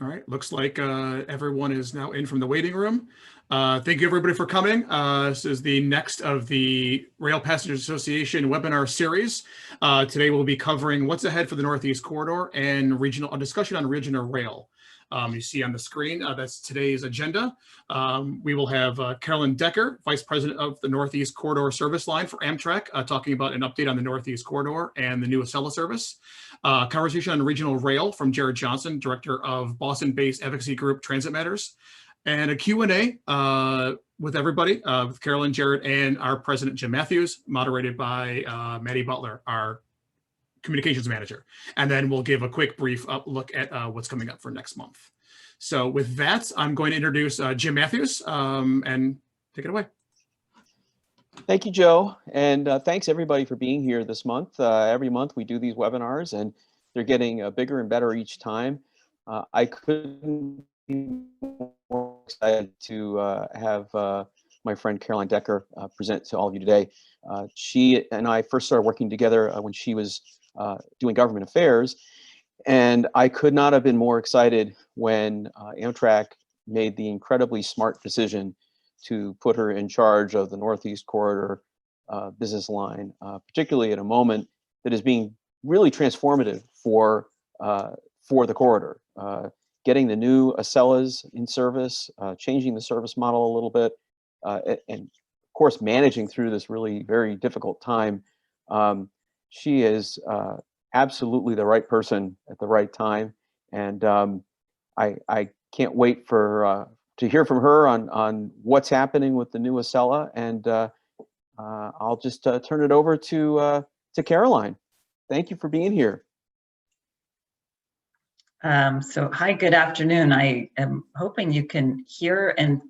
All right, looks like everyone is now in from the waiting room. Thank you everybody for coming. This is the next of the Rail Passengers Association webinar series. Today we'll be covering what's ahead for the Northeast Corridor and a discussion on regional rail. You see on the screen, that's today's agenda. We will have Carolyn Decker, Vice President of the Northeast Corridor Service Line for Amtrak, talking about an update on the Northeast Corridor and the new Acela service. Conversation on regional rail from Jared Johnson, Director of Boston-based advocacy group TransitMatters. And a Q&A with everybody, with Carolyn, Jared, and our President, Jim Mathews, moderated by Madi Butler, our communications manager. And then we'll give a quick brief look at what's coming up for next month. So with that, I'm going to introduce Jim Mathews and take it away. Thank you, Joe. And thanks everybody for being here this month. Every month we do these webinars and they're getting bigger and better each time. I couldn't be more excited to have my friend Caroline Decker present to all of you today. She and I first started working together when she was doing government affairs, and I could not have been more excited when Amtrak made the incredibly smart decision to put her in charge of the Northeast Corridor business line, particularly at a moment that is being really transformative for the corridor. Getting the new Acelas in service, changing the service model a little bit, and of course managing through this really very difficult time. She is absolutely the right person at the right time, and I can't wait for to hear from her on what's happening with the new Acela, and I'll just turn it over to Caroline. Thank you for being here. So hi, good afternoon. I am hoping you can hear and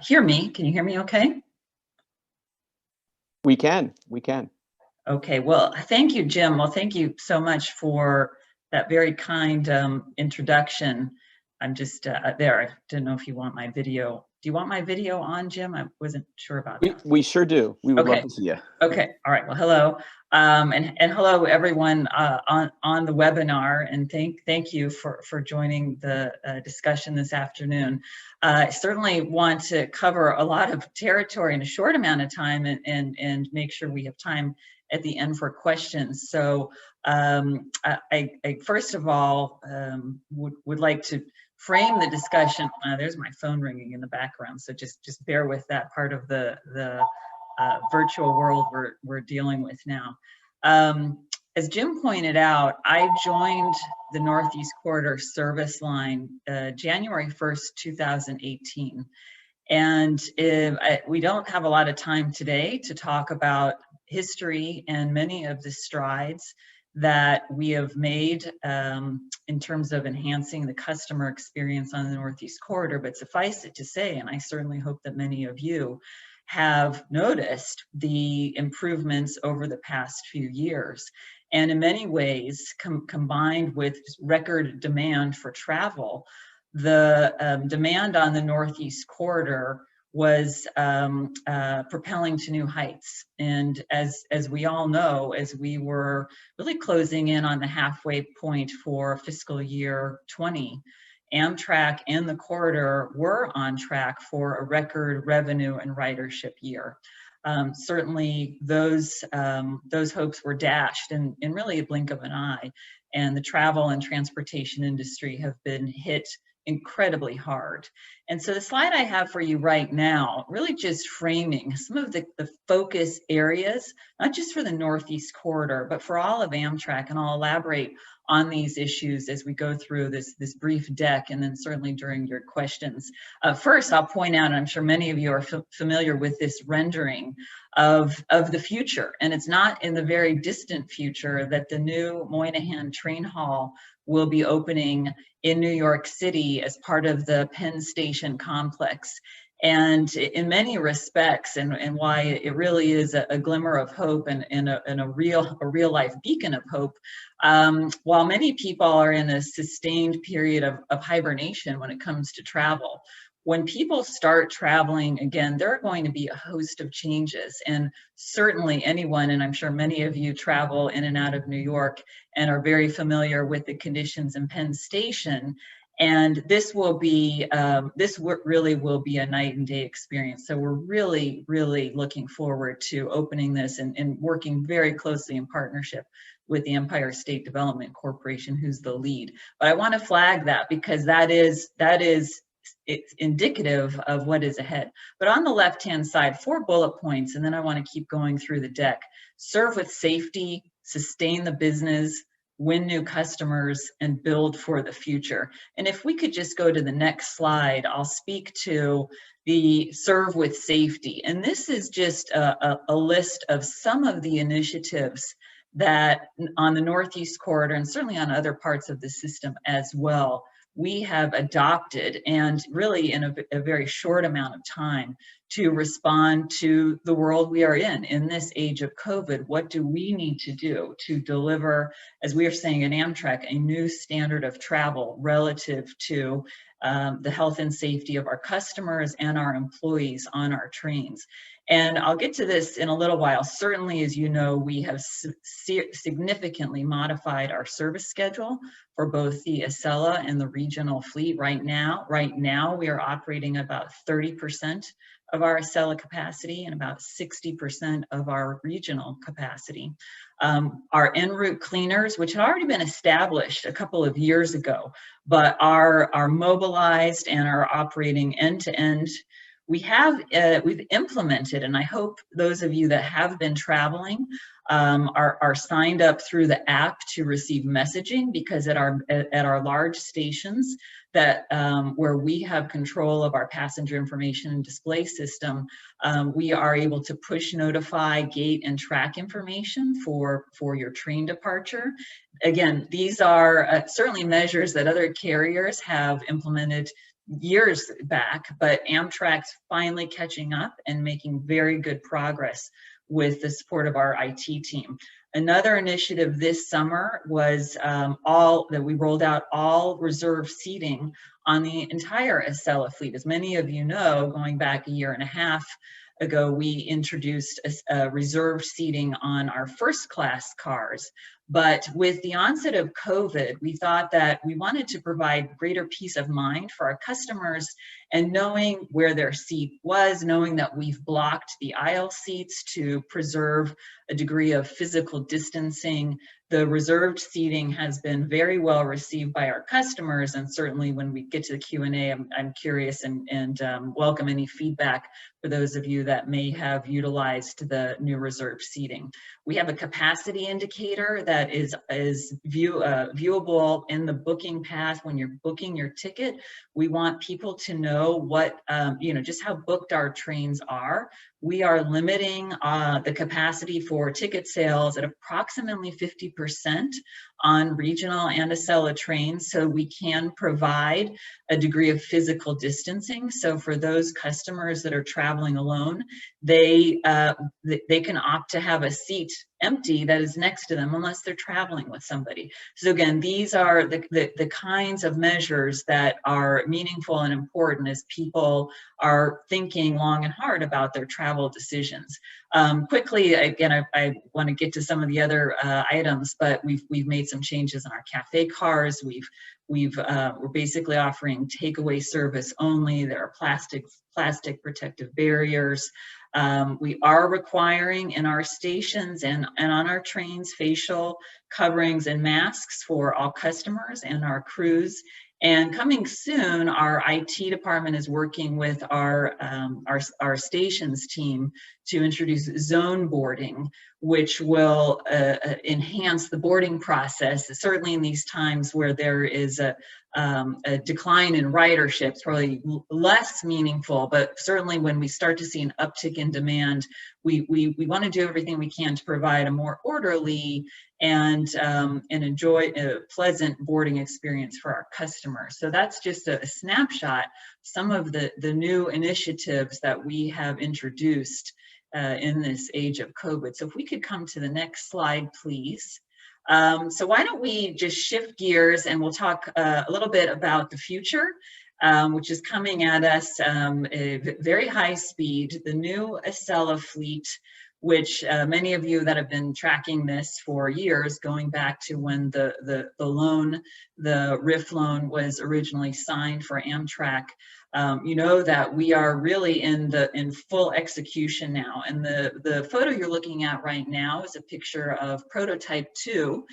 hear me. Can you hear me okay? We can. Okay, well, thank you, Jim. Well, thank you so much for that very kind introduction. I'm just there. I didn't know if you want my video. Do you want my video on, Jim? I wasn't sure about that. We sure do. We would love to see you. Okay. All right. Well, hello. And hello, everyone on the webinar. And thank you for joining the discussion this afternoon. I certainly want to cover a lot of territory in a short amount of time and make sure we have time at the end for questions. So I first of all would like to frame the discussion. There's my phone ringing in the background, so just bear with that part of the virtual world we're dealing with now. As Jim pointed out, I joined the Northeast Corridor service line January 1st, 2018. And we don't have a lot of time today to talk about history and many of the strides that we have made in terms of enhancing the customer experience on the Northeast Corridor, but suffice it to say, and I certainly hope that many of you have noticed the improvements over the past few years. And in many ways, combined with record demand for travel, the demand on the Northeast Corridor was propelling to new heights. And as we all know, as we were really closing in on the halfway point for fiscal year 20, Amtrak and the corridor were on track for a record revenue and ridership year. Certainly those hopes were dashed in really a blink of an eye, and the travel and transportation industry have been hit incredibly hard. And so the slide I have for you right now, really just framing some of the focus areas, not just for the Northeast Corridor, but for all of Amtrak, and I'll elaborate on these issues as we go through this brief deck, and then certainly during your questions. First, I'll point out, and I'm sure many of you are familiar with this rendering of the future, and it's not in the very distant future that the new Moynihan Train Hall will be opening in New York City as part of the Penn Station complex. And in many respects, and why it really is a glimmer of hope and a real life beacon of hope, while many people are in a sustained period of hibernation when it comes to travel, when people start traveling again, there are going to be a host of changes. And certainly anyone, and I'm sure many of you travel in and out of New York and are very familiar with the conditions in Penn Station. And this will be, really will be a night and day experience. So we're really, really looking forward to opening this and working very closely in partnership with the Empire State Development Corporation, who's the lead. But I want to flag that because it's indicative of what is ahead. But on the left-hand side, 4 bullet points, and then I want to keep going through the deck. Serve with safety, sustain the business, win new customers, and build for the future. And if we could just go to the next slide, I'll speak to the serve with safety. And this is just a list of some of the initiatives that on the Northeast Corridor and certainly on other parts of the system as well, we have adopted, and really in a very short amount of time, to respond to the world we are in this age of COVID. What do we need to do to deliver, as we are saying in Amtrak, a new standard of travel relative to the health and safety of our customers and our employees on our trains? And I'll get to this in a little while. Certainly, as you know, we have significantly modified our service schedule for both the Acela and the regional fleet. Right now, we are operating about 30% of our Acela capacity and about 60% of our regional capacity. Our en route cleaners, which had already been established a couple of years ago, but are mobilized and are operating end to end. We've implemented, and I hope those of you that have been traveling are signed up through the app to receive messaging, because at our large stations that where we have control of our passenger information and display system, we are able to push notify, gate, and track information for your train departure. Again, these are certainly measures that other carriers have implemented years back, but Amtrak's finally catching up and making very good progress with the support of our IT team. Another initiative this summer was that we rolled out all reserve seating on the entire Acela fleet. As many of you know, going back a year and a half ago, we introduced a reserved seating on our first class cars. But with the onset of COVID, we thought that we wanted to provide greater peace of mind for our customers, and knowing where their seat was, knowing that we've blocked the aisle seats to preserve a degree of physical distancing. The reserved seating has been very well received by our customers, and certainly when we get to the Q&A, I'm curious and welcome any feedback for those of you that may have utilized the new reserved seating. We have a capacity indicator that is viewable in the booking path when you're booking your ticket. We want people to know what, just how booked our trains are. We are limiting the capacity for ticket sales at approximately 50% on regional and Acela trains, so we can provide a degree of physical distancing. So for those customers that are traveling alone, they can opt to have a seat empty that is next to them unless they're traveling with somebody. So again, these are the kinds of measures that are meaningful and important as people are thinking long and hard about their travel decisions. Quickly, again, I want to get to some of the other items, but we've made some changes in our cafe cars. We're basically offering takeaway service only. There are plastic protective barriers. We are requiring in our stations and on our trains facial coverings and masks for all customers and our crews. And coming soon, our IT department is working with our stations team to introduce zone boarding, which will enhance the boarding process. Certainly in these times where there is a decline in ridership, it's probably less meaningful, but certainly when we start to see an uptick in demand, we want to do everything we can to provide a more orderly and enjoy a pleasant boarding experience for our customers. So that's just a snapshot, some of the new initiatives that we have introduced in this age of COVID. So if we could come to the next slide, please. So why don't we just shift gears and we'll talk a little bit about the future, which is coming at us at very high speed. The new Acela fleet which many of you that have been tracking this for years, going back to when the RIF loan was originally signed for Amtrak, you know that we are really in full execution now. And the photo you're looking at right now is a picture of prototype 2.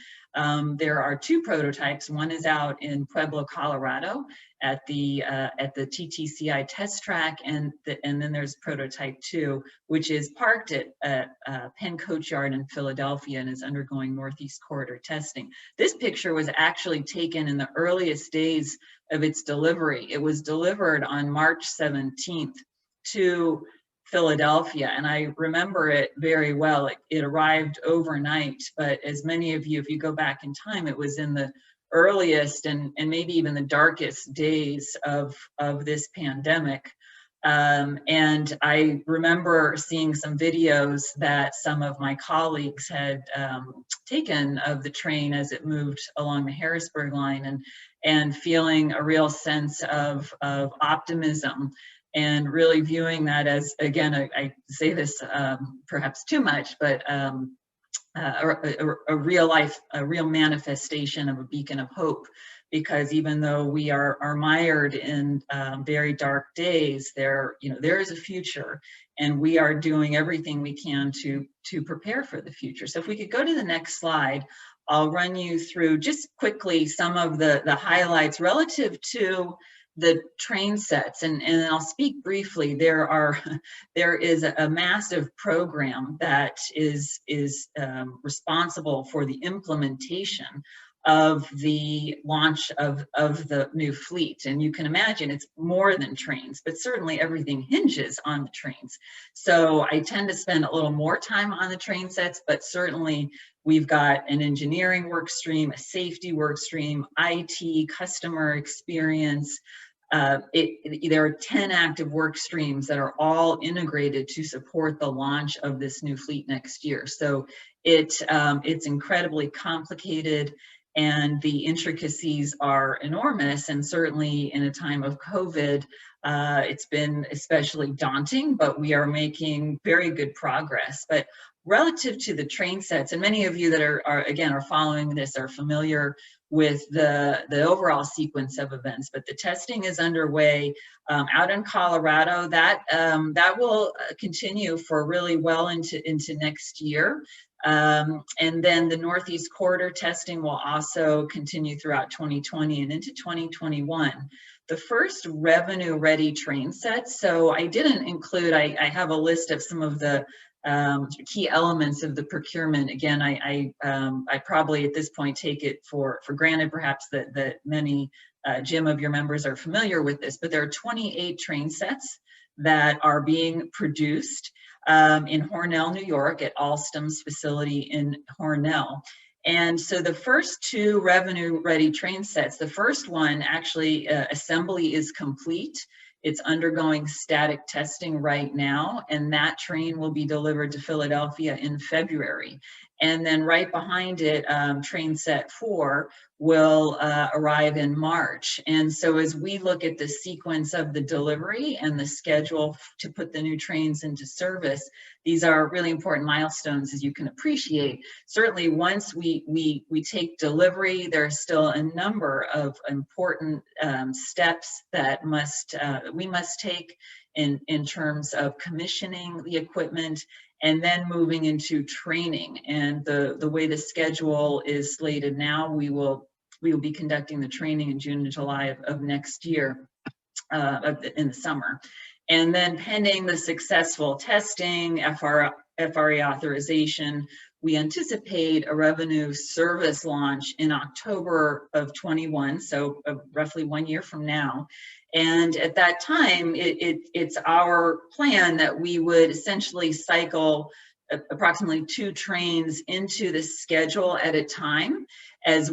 There are 2 prototypes. One is out in Pueblo, Colorado, at the TTCI test track, and then there's prototype 2, which is parked at Penn Coach Yard in Philadelphia and is undergoing Northeast Corridor testing. This picture was actually taken in the earliest days of its delivery. It was delivered on March 17th to Philadelphia, and I remember it very well. It arrived overnight, but as many of you, if you go back in time, it was in the earliest and maybe even the darkest days of this pandemic. And I remember seeing some videos that some of my colleagues had taken of the train as it moved along the Harrisburg line, and feeling a real sense of optimism, and really viewing that as, again, I say this perhaps too much, but a real manifestation of a beacon of hope. Because even though we are mired in very dark days, there is a future, and we are doing everything we can to prepare for the future. So if we could go to the next slide, I'll run you through just quickly some of the highlights relative to the train sets, and I'll speak briefly. There is a massive program that is responsible for the implementation of the launch of the new fleet. And you can imagine it's more than trains, but certainly everything hinges on the trains. So I tend to spend a little more time on the train sets, but certainly we've got an engineering work stream, a safety work stream, IT, customer experience. There are 10 active work streams that are all integrated to support the launch of this new fleet next year. So it's incredibly complicated, and the intricacies are enormous. And certainly in a time of COVID, it's been especially daunting, but we are making very good progress. But relative to the train sets, and many of you that are following this are familiar with the overall sequence of events, but the testing is underway out in Colorado. That will continue for really well into next year. And then the Northeast Corridor testing will also continue throughout 2020 and into 2021. The first revenue-ready train sets, so I didn't include, I have a list of some of the key elements of the procurement. Again, I probably at this point take it for granted, perhaps, that many, Jim, of your members are familiar with this, but there are 28 train sets that are being produced in Hornell, New York, at Alstom's facility in Hornell. And so the first 2 revenue-ready train sets, the first one actually, assembly is complete. It's undergoing static testing right now, and that train will be delivered to Philadelphia in February. And then right behind it, train set 4 will arrive in March. And so as we look at the sequence of the delivery and the schedule to put the new trains into service, these are really important milestones, as you can appreciate. Certainly once we take delivery, there are still a number of important steps that we must take in terms of commissioning the equipment, and then moving into training. And the way the schedule is slated now, we will be conducting the training in June and July of next year, in the summer. And then pending the successful testing, FRA authorization, we anticipate a revenue service launch in October of 21, so roughly 1 year from now. And at that time, it's our plan that we would essentially cycle approximately 2 trains into the schedule at a time. As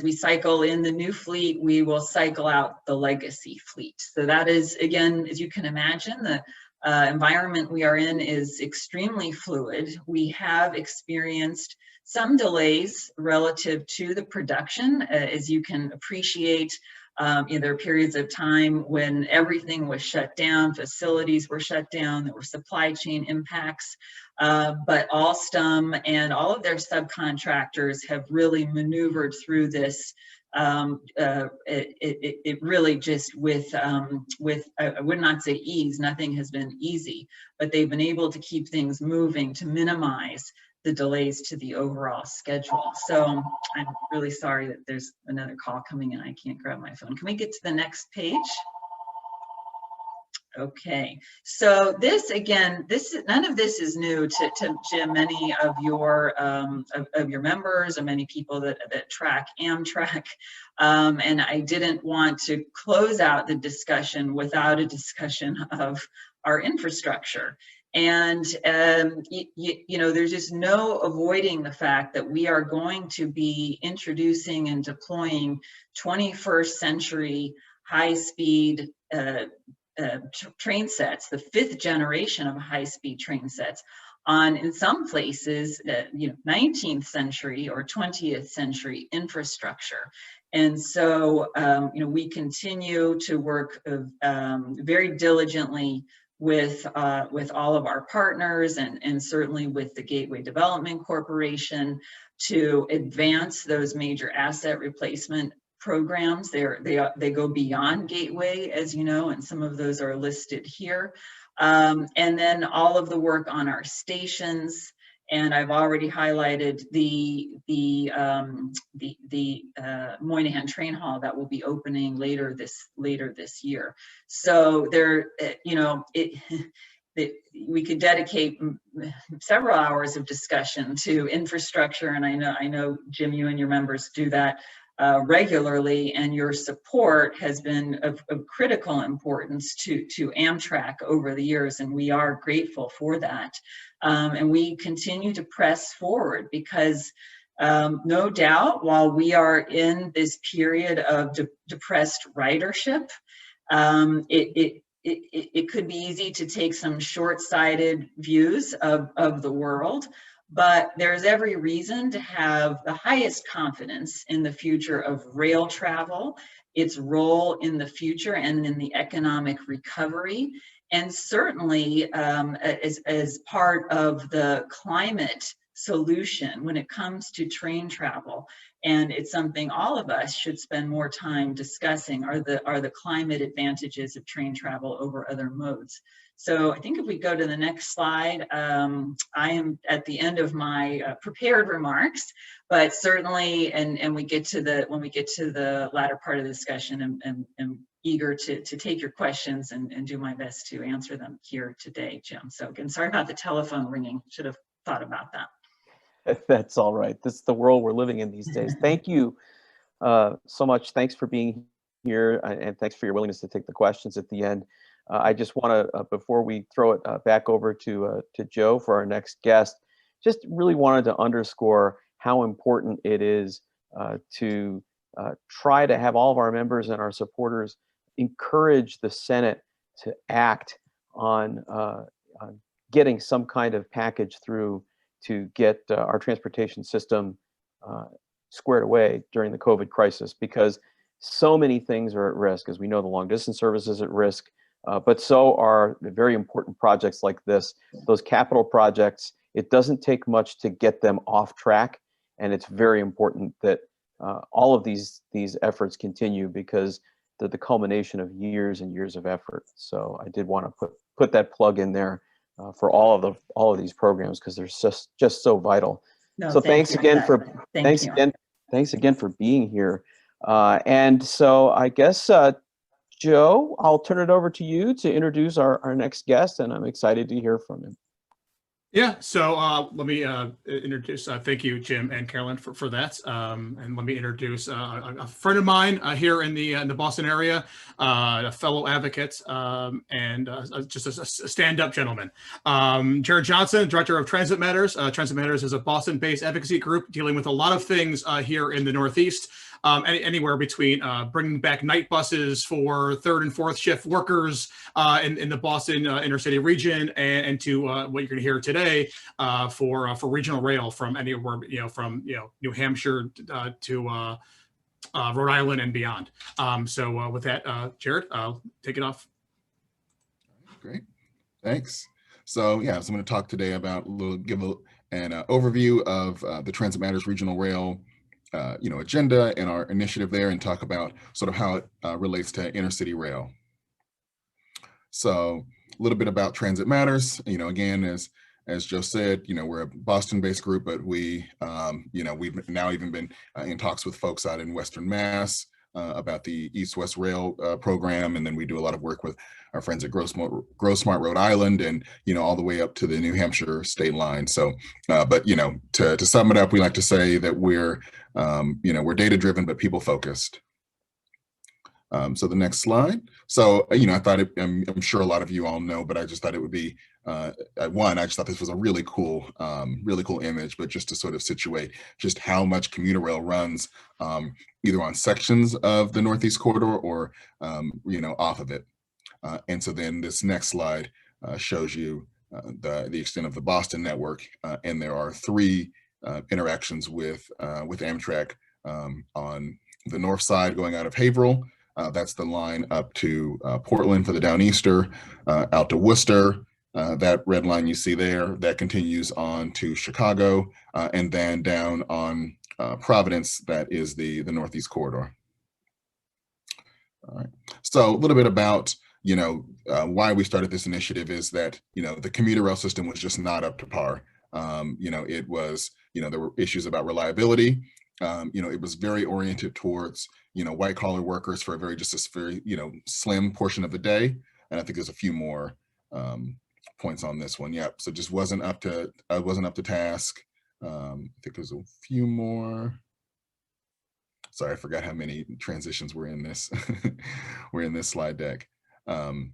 we cycle in the new fleet, we will cycle out the legacy fleet. So that is, again, as you can imagine, the environment we are in is extremely fluid. We have experienced some delays relative to the production. As you can appreciate, There are periods of time when everything was shut down, facilities were shut down, there were supply chain impacts, but Alstom and all of their subcontractors have really maneuvered through this. It really just with I would not say ease, nothing has been easy, but they've been able to keep things moving to minimize the delays to the overall schedule. So I'm really sorry that there's another call coming in. I can't grab my phone. Can we get to the next page? Okay, so this again, none of this is new to many of your members or many people that track Amtrak, and I didn't want to close out the discussion without a discussion of our infrastructure. And there's just no avoiding the fact that we are going to be introducing and deploying 21st century high-speed train sets, the 5th generation of high-speed train sets on, in some places, 19th century or 20th century infrastructure. And so, we continue to work very diligently with all of our partners and certainly with the Gateway Development Corporation to advance those major asset replacement programs. They go beyond Gateway, as you know, and some of those are listed here. And then all of the work on our stations, and I've already highlighted the Moynihan Train Hall that will be opening later this year. So there, we could dedicate several hours of discussion to infrastructure, and I know Jim, you and your members do that regularly, and your support has been of critical importance to Amtrak over the years, and we are grateful for that. And we continue to press forward because no doubt, while we are in this period of depressed ridership, it could be easy to take some short-sighted views of the world. But there's every reason to have the highest confidence in the future of rail travel, its role in the future and in the economic recovery, and certainly as part of the climate solution when it comes to train travel. And it's something all of us should spend more time discussing, are the climate advantages of train travel over other modes. So I think if we go to the next slide, I am at the end of my prepared remarks, but certainly, and when we get to the latter part of the discussion, I'm eager to take your questions and do my best to answer them here today, Jim. So again, sorry about the telephone ringing. Should have thought about that. That's all right. This is the world we're living in these days. Thank you so much. Thanks for being here, and thanks for your willingness to take the questions at the end. I just want to, before we throw it back over to Joe for our next guest, just really wanted to underscore how important it is to try to have all of our members and our supporters encourage the Senate to act on getting some kind of package through to get our transportation system squared away during the COVID crisis, because so many things are at risk. As we know, the long distance service is at risk. But so are the very important projects like this, those capital projects. It doesn't take much to get them off track, and it's very important that all of these efforts continue, because they're the culmination of years and years of effort. So I did want to put that plug in there for all of these programs, because they're just so vital. No, so thanks again for being here. And so I guess. Joe, I'll turn it over to you to introduce our next guest, and I'm excited to hear from him. Yeah, so let me introduce, thank you, Jim and Carolyn, for that. And let me introduce a friend of mine here in the Boston area, a fellow advocate, and just a stand-up gentleman. Jared Johnson, Director of TransitMatters. TransitMatters is a Boston-based advocacy group dealing with a lot of things here in the Northeast. Anywhere between bringing back night buses for third and fourth shift workers in the Boston intercity region, and to what you're going to hear today for regional rail from anywhere, from New Hampshire to Rhode Island and beyond. So with that, Jared, I'll take it off. Great, thanks. So yeah, so I'm going to talk today about give an overview of the Transit Matters Regional Rail agenda and our initiative there, and talk about sort of how it relates to intercity rail. So a little bit about Transit Matters. Again, as Joe said, we're a Boston-based group, but we've now even been in talks with folks out in Western Mass about the East-West Rail program, and then we do a lot of work with our friends at Grossmart, Rhode Island, and all the way up to the New Hampshire state line. So, but to sum it up, we like to say that we're data-driven but people-focused. So the next slide. So, I thought I'm sure a lot of you all know, but I just thought it would be, I just thought this was a really cool image, but just to sort of situate just how much commuter rail runs either on sections of the Northeast Corridor or, off of it. And so then this next slide shows you the extent of the Boston network. And there are 3 interactions with Amtrak on the north side going out of Haverhill. That's the line up to Portland for the Downeaster, out to Worcester. That red line you see there, that continues on to Chicago, and then down on Providence, that is the Northeast Corridor. All right. So a little bit about why we started this initiative is that the commuter rail system was just not up to par. It was there were issues about reliability. It was very oriented towards white collar workers for a very slim portion of the day. And I think there's a few more points on this one. Yep. So just wasn't up to task. I think there's a few more. Sorry, I forgot how many transitions were in this slide deck. And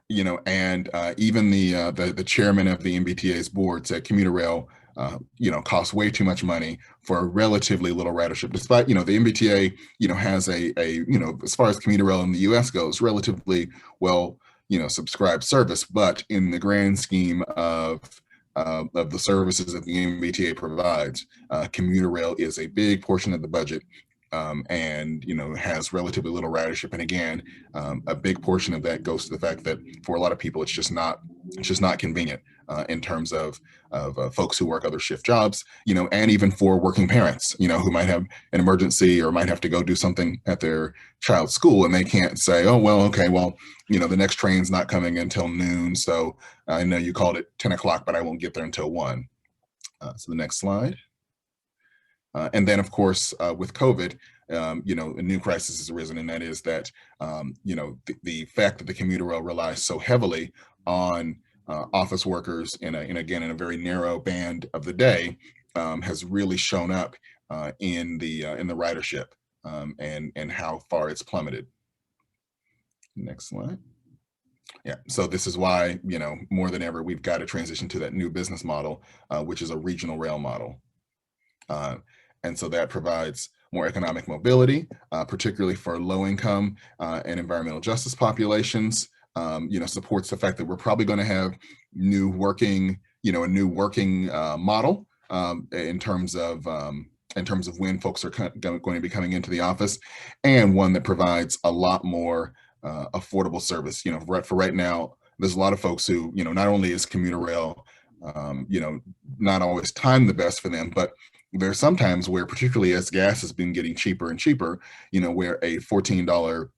even the chairman of the MBTA's board said commuter rail costs way too much money for relatively little ridership, despite, the MBTA, has a as far as commuter rail in the US goes, relatively well, subscribed service, but in the grand scheme of the services that the MBTA provides, commuter rail is a big portion of the budget. And has relatively little ridership, and again, a big portion of that goes to the fact that for a lot of people, it's just not convenient in terms of folks who work other shift jobs, and even for working parents, who might have an emergency or might have to go do something at their child's school, and they can't say, oh well, okay, well, the next train's not coming until noon, so I know you called it 10 o'clock, but I won't get there until 1. So the next slide. And then, of course, with COVID, a new crisis has arisen, and that is that, the fact that the commuter rail relies so heavily on office workers in a very narrow band of the day has really shown up in the ridership and how far it's plummeted. Next slide. Yeah, so this is why, more than ever, we've got to transition to that new business model, which is a regional rail model. And so that provides more economic mobility, particularly for low income and environmental justice populations, supports the fact that we're probably going to have a new working model in terms of when folks are going to be coming into the office, and one that provides a lot more affordable service. For right now, there's a lot of folks who, not only is commuter rail, not always timed the best for them, but there's sometimes where, particularly as gas has been getting cheaper and cheaper, where a $14,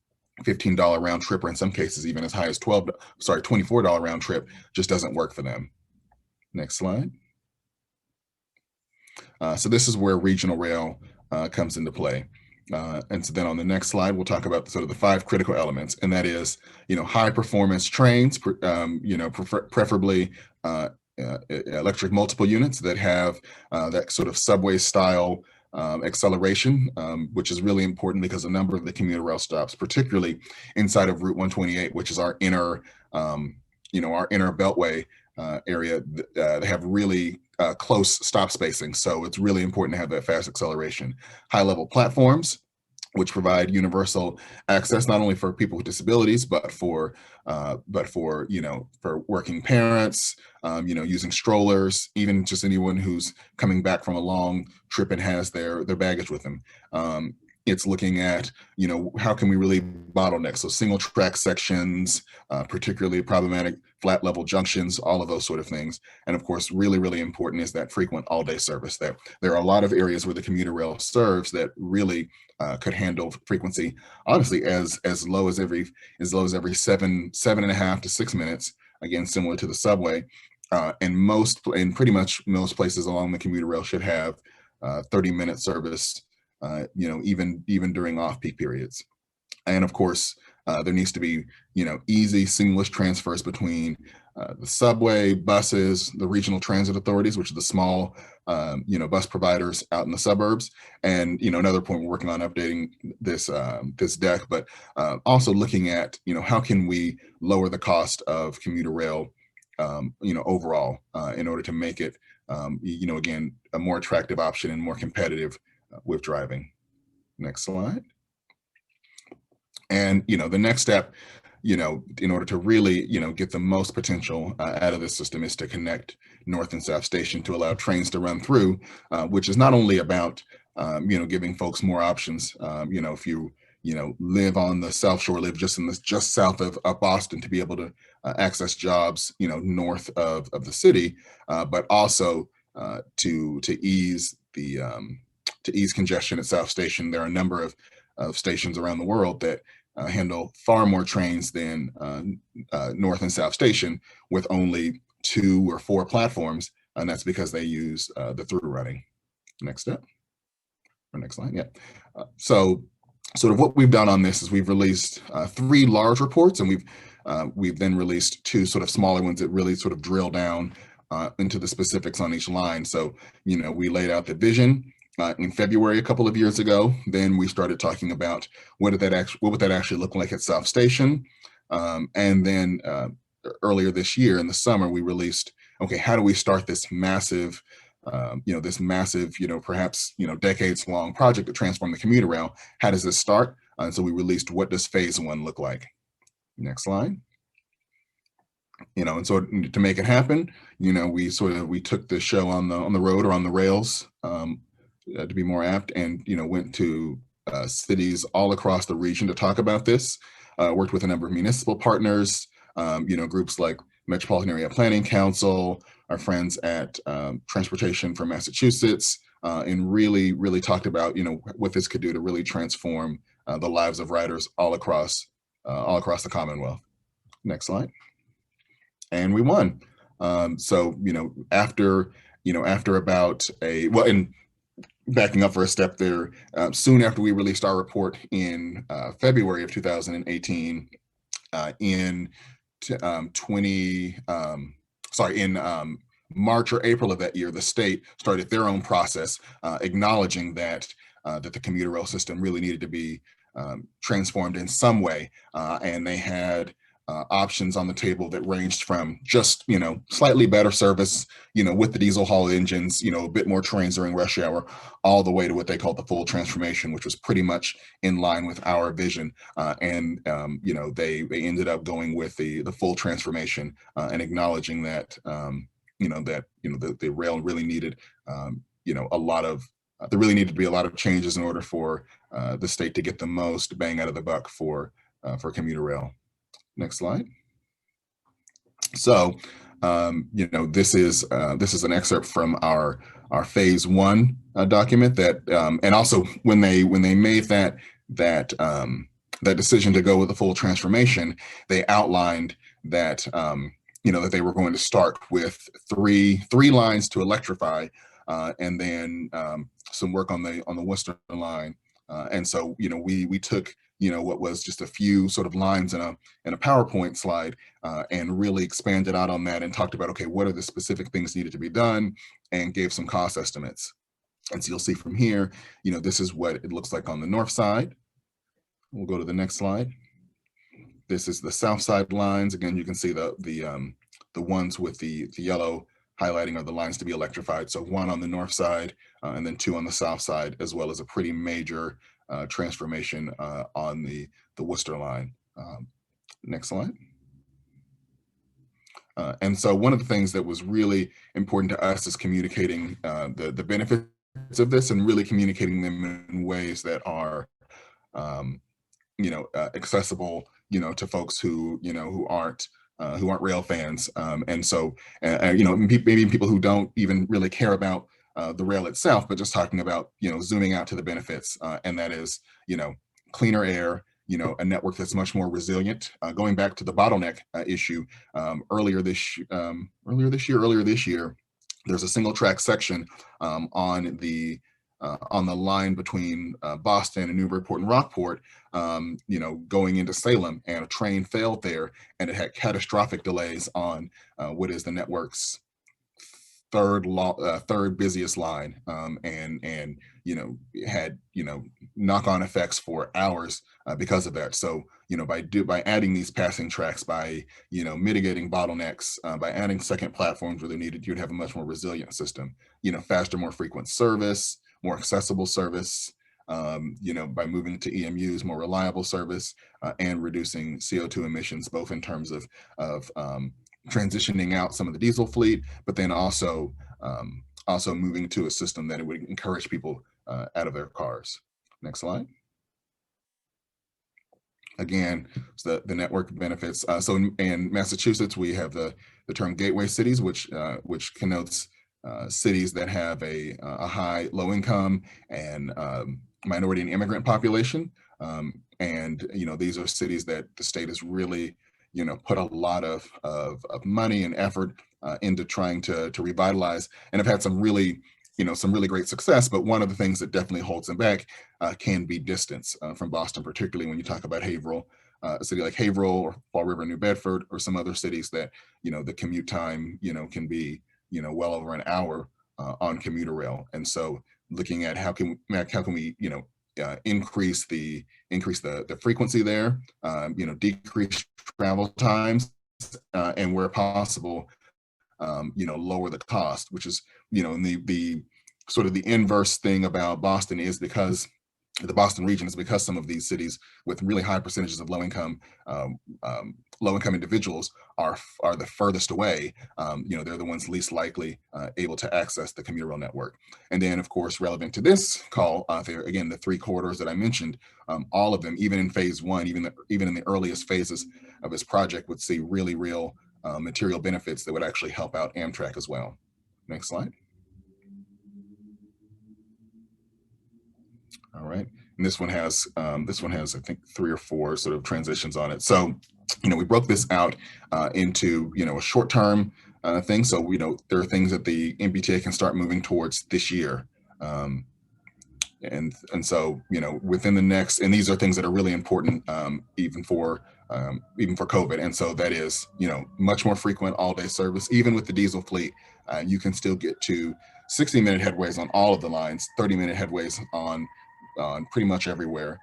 $15 round trip, or in some cases even as high as $24 round trip just doesn't work for them. Next slide. So this is where regional rail comes into play. And so then on the next slide, we'll talk about sort of the 5 critical elements, and that is, high performance trains, preferably electric multiple units that have that sort of subway style acceleration, which is really important because a number of the commuter rail stops, particularly inside of Route 128, which is our inner beltway area, they have really close stop spacing. So it's really important to have that fast acceleration. High level platforms, which provide universal access, not only for people with disabilities, but for working parents, using strollers, even just anyone who's coming back from a long trip and has their baggage with them. It's looking at, how can we really bottleneck? So single track sections, particularly problematic flat level junctions, all of those sort of things. And of course, really, really important is that frequent all day service. There are a lot of areas where the commuter rail serves that really could handle frequency, honestly, as low as every 7.5 to 6 minutes. Again, similar to the subway. And pretty much most places along the commuter rail should have 30-minute service, even during off-peak periods. And of course, there needs to be, easy, seamless transfers between the subway, buses, the regional transit authorities, which are the small, bus providers out in the suburbs. And, another point, we're working on updating this deck, but also looking at, how can we lower the cost of commuter rail, overall, in order to make it, again, a more attractive option and more competitive with driving. Next slide. And, the next step, in order to really, get the most potential out of the system is to connect North and South Station to allow trains to run through, which is not only about, giving folks more options. If you, live on the South Shore, live just south of Boston, to be able to access jobs, north of the city, but also to ease congestion at South Station. There are a number of stations around the world that handle far more trains than North and South Station, with only 2 or 4 platforms, and that's because they use the through running. Next step, or next slide, yeah. So sort of what we've done on this is we've released 3 large reports, and we've then released 2 sort of smaller ones that really sort of drill down into the specifics on each line. So, we laid out the vision in February a couple of years ago. Then we started talking about what would that actually look like at South Station. And then earlier this year in the summer, we released, okay, how do we start this massive, perhaps, decades long project to transform the commuter rail? How does this start? And so we released, what does phase 1 look like? Next slide. And so to make it happen, we took the show on the road, or on the rails, to be more apt, and went to cities all across the region to talk about this. Worked with a number of municipal partners, groups like Metropolitan Area Planning Council, our friends at Transportation for Massachusetts, and really, really talked about what this could do to really transform the lives of riders all across the Commonwealth. Next slide. And we won. So after about and backing up for a step there, soon after we released our report in February of 2018, in March or April of that year, the state started their own process, acknowledging that the commuter rail system really needed to be transformed in some way, and they had options on the table that ranged from just slightly better service, with the diesel haul engines, a bit more trains during rush hour, all the way to what they called the full transformation, which was pretty much in line with our vision. And they ended up going with the full transformation, and acknowledging that the rail really needed there really needed to be a lot of changes in order for the state to get the most bang out of the buck for commuter rail. Next slide. So, this is an excerpt from our phase 1 document that, and also when they made that decision to go with the full transformation, they outlined that that they were going to start with three lines to electrify, and then some work on the Worcester line, and so we took what was just a few sort of lines in a PowerPoint slide, and really expanded out on that and talked about, okay, what are the specific things needed to be done, and gave some cost estimates. And so you'll see from here, this is what it looks like on the north side. We'll go to the next slide. This is the south side lines. Again, you can see the ones with the yellow highlighting are the lines to be electrified. So 1 on the north side, and then 2 on the south side, as well as a pretty major transformation on the Worcester line. Next slide. And so one of the things that was really important to us is communicating the benefits of this, and really communicating them in ways that are accessible, to folks who, who aren't rail fans. And so, maybe people who don't even really care about the rail itself, but just talking about, zooming out to the benefits, and that is, cleaner air, a network that's much more resilient. Going back to the bottleneck issue, earlier this year, there's a single track section on the line between Boston and Newburyport and Rockport, going into Salem, and a train failed there, and it had catastrophic delays on what is the network's third busiest line, and had knock-on effects for hours because of that. So by adding these passing tracks, by mitigating bottlenecks, by adding second platforms where they're needed, you'd have a much more resilient system. Faster, more frequent service, more accessible service. By moving to EMUs, more reliable service, and reducing CO2 emissions, both in terms of transitioning out some of the diesel fleet, but then also moving to a system that it would encourage people out of their cars. Next slide. Again, so the network benefits. So in Massachusetts, we have the term gateway cities, which connotes cities that have a high low income and minority and immigrant population. And these are cities that the state has really put a lot of money and effort into trying to revitalize, and have had some really great success. But one of the things that definitely holds them back can be distance from Boston, particularly when you talk about Haverhill, a city like Haverhill or Fall River, New Bedford, or some other cities that the commute time can be well over an hour on commuter rail. And so looking at how can we increase the frequency there, decrease travel times, and where possible, lower the cost, which is, the sort of the inverse thing about Boston is because the Boston region is because some of these cities with really high percentages of low income individuals are the furthest away. They're the ones least likely able to access the commuter rail network. And then, of course, relevant to this call, again, the three corridors that I mentioned, all of them, even in phase one, even in the earliest phases of this project, would see really real material benefits that would actually help out Amtrak as well. Next slide. All right, and this one has I think 3 or 4 sort of transitions on it. So, we broke this out into a short-term thing. So there are things that the MBTA can start moving towards this year, and so within the next, and these are things that are really important even for COVID. And so that is much more frequent all-day service. Even with the diesel fleet, you can still get to 60-minute headways on all of the lines, 30-minute headways on pretty much everywhere.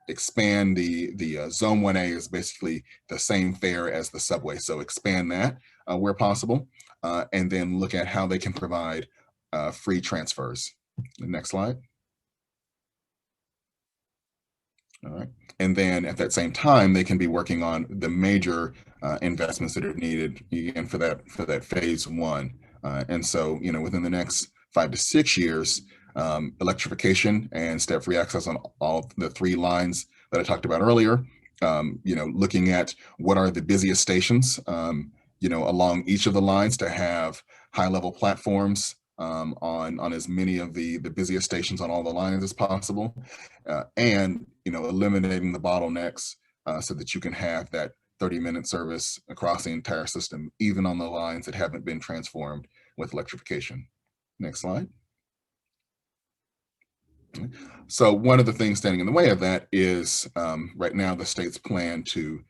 Expand the Zone 1A is basically the same fare as the subway. So expand that where possible, and then look at how they can provide free transfers. The next slide. All right. And then at that same time, they can be working on the major investments that are needed again for that phase one. And so, within the next 5 to 6 years, electrification and step-free access on all the 3 lines that I talked about earlier. Looking at what are the busiest stations, along each of the lines to have high-level platforms on as many of the busiest stations on all the lines as possible, and eliminating the bottlenecks so that you can have that 30-minute service across the entire system, even on the lines that haven't been transformed with electrification. Next slide. So one of the things standing in the way of that is right now the state's plan to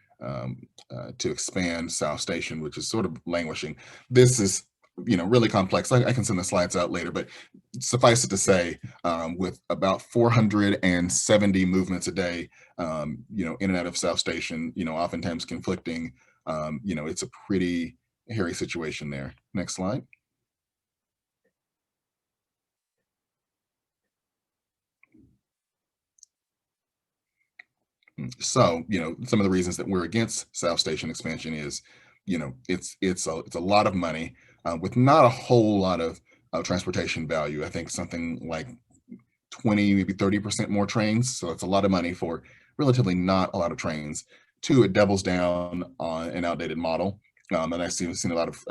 expand South Station, which is sort of languishing. This is really complex. I can send the slides out later, but suffice it to say, with about 470 movements a day, in and out of South Station, oftentimes conflicting, it's a pretty hairy situation there. Next slide. So, some of the reasons that we're against South Station expansion is, it's a lot of money with not a whole lot of transportation value. I think something like 20, maybe 30% more trains. So it's a lot of money for relatively not a lot of trains. Two, it doubles down on an outdated model. And I've seen a lot of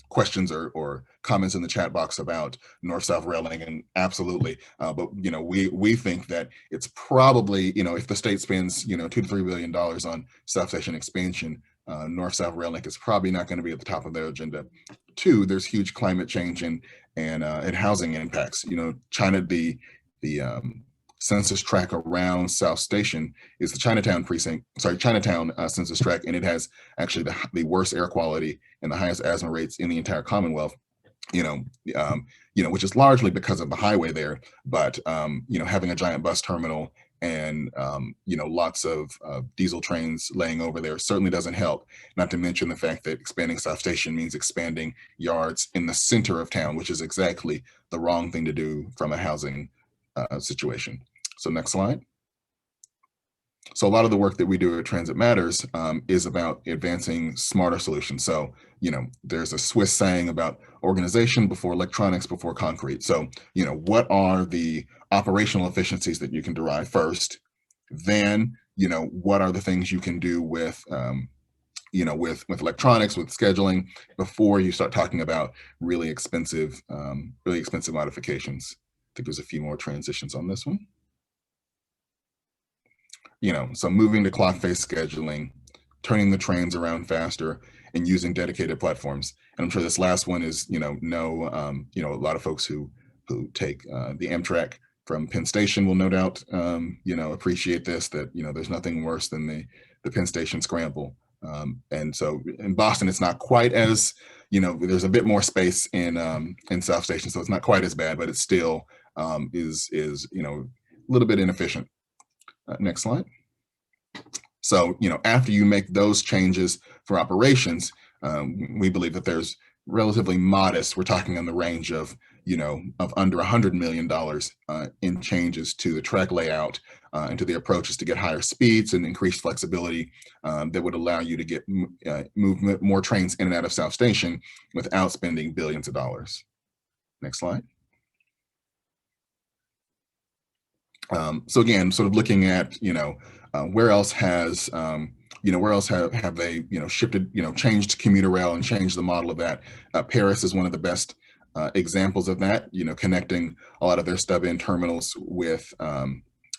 questions or comments in the chat box about north-south railing, and absolutely. But we think that it's probably, if the state spends $2 to $3 billion on South Station expansion, north-south rail link is probably not going to be at the top of their agenda. Two, there's huge climate change and housing impacts. China, the census tract around South Station is the Chinatown census tract, and it has actually the worst air quality and the highest asthma rates in the entire Commonwealth. Which is largely because of the highway there, but having a giant bus terminal and lots of diesel trains laying over there certainly doesn't help. Not to mention the fact that expanding South Station means expanding yards in the center of town, which is exactly the wrong thing to do from a housing situation. So next slide. So a lot of the work that we do at TransitMatters is about advancing smarter solutions. So, there's a Swiss saying about organization before electronics before concrete. So, what are the operational efficiencies that you can derive first? Then, what are the things you can do with electronics, with scheduling, before you start talking about really expensive modifications. I think there's a few more transitions on this one. So moving to clock-based scheduling, turning the trains around faster, and using dedicated platforms. And I'm sure this last one is, a lot of folks who take the Amtrak from Penn Station will no doubt, appreciate this, that, there's nothing worse than the Penn Station scramble. And so in Boston, it's not quite as, there's a bit more space in South Station, so it's not quite as bad, but it still is a little bit inefficient. Next slide. So, after you make those changes for operations, we believe that there's relatively modest, we're talking in the range of under $100 million in changes to the track layout and to the approaches to get higher speeds and increased flexibility that would allow you to move more trains in and out of South Station without spending billions of dollars. Next slide. So again, sort of looking at, where else has, have they, shifted, changed commuter rail and changed the model of that. Paris is one of the best examples of that, connecting a lot of their stub-in terminals with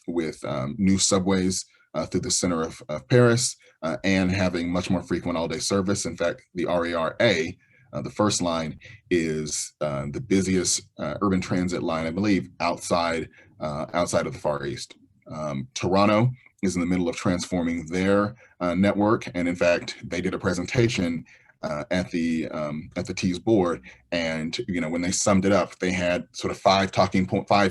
new subways through the center of Paris and having much more frequent all-day service. In fact, the RER A, the first line, is the busiest urban transit line, I believe, outside of the Far East. Toronto is in the middle of transforming their network, and in fact, they did a presentation at the T's board, and when they summed it up, they had sort of five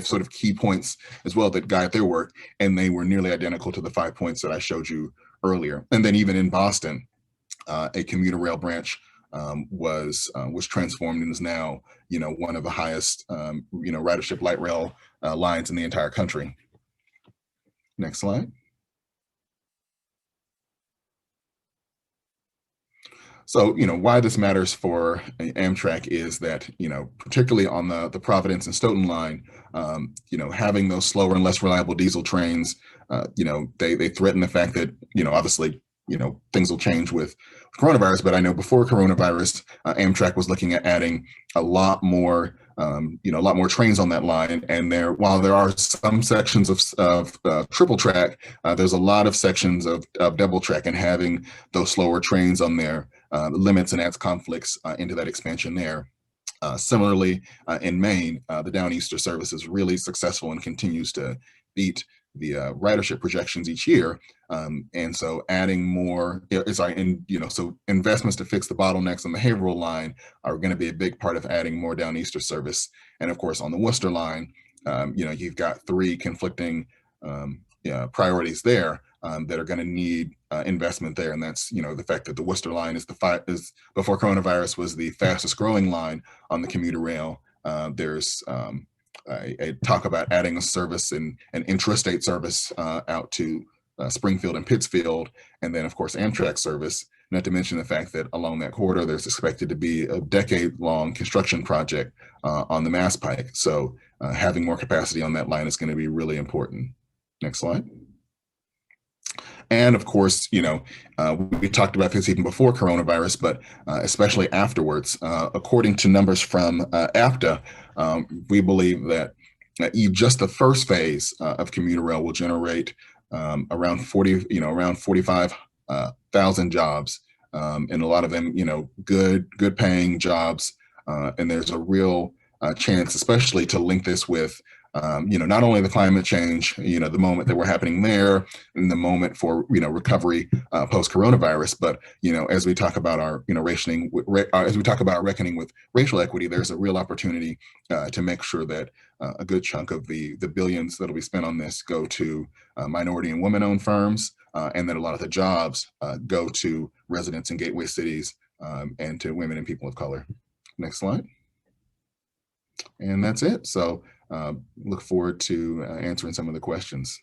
sort of key points as well that guide their work, and they were nearly identical to the 5 points that I showed you earlier. And then even in Boston, a commuter rail branch was transformed and is now one of the highest ridership light rail lines in the entire country. Next slide. So, why this matters for Amtrak is that, particularly on the Providence and Stoughton line, having those slower and less reliable diesel trains, they threaten the fact that, obviously, things will change with coronavirus, but I know before coronavirus, Amtrak was looking at adding a lot more trains on that line. And while there are some sections of triple track, there's a lot of sections of double track, and having those slower trains on there limits and adds conflicts into that expansion there. Similarly, in Maine, the Downeaster service is really successful and continues to beat the ridership projections each year. And so adding more, so investments to fix the bottlenecks on the Haverhill line are going to be a big part of adding more Downeaster service. And of course, on the Worcester line, you've got three conflicting priorities there that are going to need investment there. And that's, the fact that the Worcester line is before coronavirus was the fastest growing line on the commuter rail. There's I talk about adding a service and an intrastate service out to Springfield and Pittsfield, and then of course Amtrak service. not to mention the fact that along that corridor, there's expected to be a decade-long construction project on the Mass Pike. So having more capacity on that line is going to be really important. Next slide. And of course, you know, we talked about this even before coronavirus, but especially afterwards. According to numbers from APTA, we believe that just the first phase of commuter rail will generate around 45,000 jobs, and a lot of them, you know, good paying jobs. And there's a real chance, especially to link this with you know, not only the climate change, you know, the moment that we're happening there and the moment for, you know, recovery post coronavirus, but, you know, as we talk about our, you know, as we talk about reckoning with racial equity, there's a real opportunity to make sure that a good chunk of the billions that'll be spent on this go to minority and women-owned firms, and that a lot of the jobs go to residents in gateway cities and to women and people of color. Next slide. And that's it. So look forward to answering some of the questions.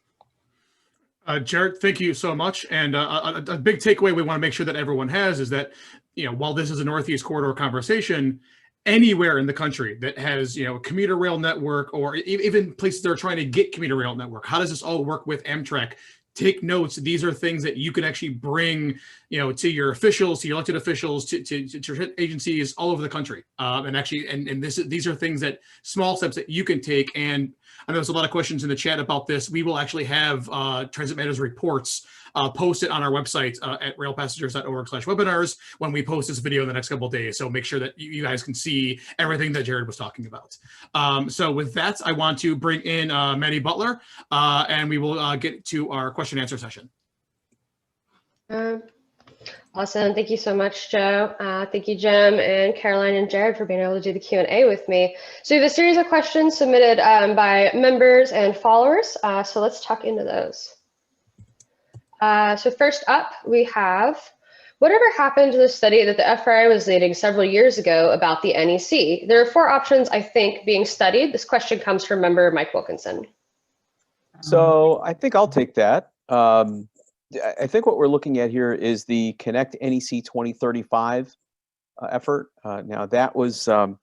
Jared, thank you so much. And a big takeaway we want to make sure that everyone has is that, you know, while this is a Northeast Corridor conversation, anywhere in the country that has, you know, a commuter rail network, or even places that are trying to get commuter rail network, how does this all work with Amtrak? Take notes. These are things that you can actually bring, you know, to your officials, to your elected officials, to agencies all over the country. And these are things that small steps that you can take. And I know there's a lot of questions in the chat about this. We will actually have TransitMatters reports posted on our website at railpassengers.org/webinars when we post this video in the next couple of days. So make sure that you guys can see everything that Jared was talking about. So with that, I want to bring in Madi Butler, and we will get to our question and answer session. Awesome. Thank you so much, Joe. Thank you, Jim and Caroline and Jared, for being able to do the Q&A with me. So we have a series of questions submitted by members and followers. So let's tuck into those. So first up, we have, whatever happened to the study that the FRA was leading several years ago about the NEC? There are 4 options, I think, being studied. This question comes from member Mike Wilkinson. So I think I'll take that. I think what we're looking at here is the Connect NEC 2035 effort. Now that was in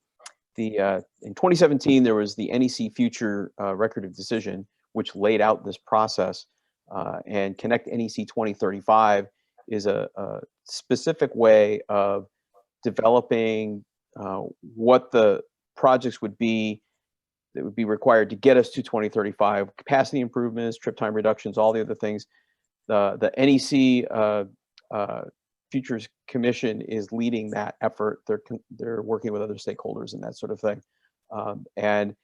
2017, there was the NEC Future Record of Decision, which laid out this process. And Connect NEC 2035 is a specific way of developing what the projects would be that would be required to get us to 2035, capacity improvements, trip time reductions, all the other things. The NEC Futures Commission is leading that effort. They're working with other stakeholders and that sort of thing. And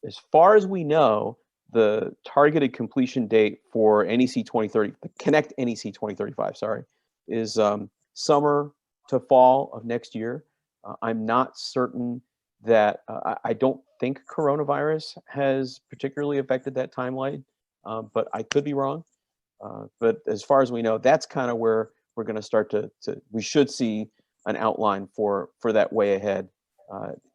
as far as we know, the targeted completion date for NEC 2030, Connect NEC 2035, sorry, is summer to fall of next year. I'm not certain that, I don't think coronavirus has particularly affected that timeline, but I could be wrong. But as far as we know, that's kind of where we're going to start to we should see an outline for that way ahead.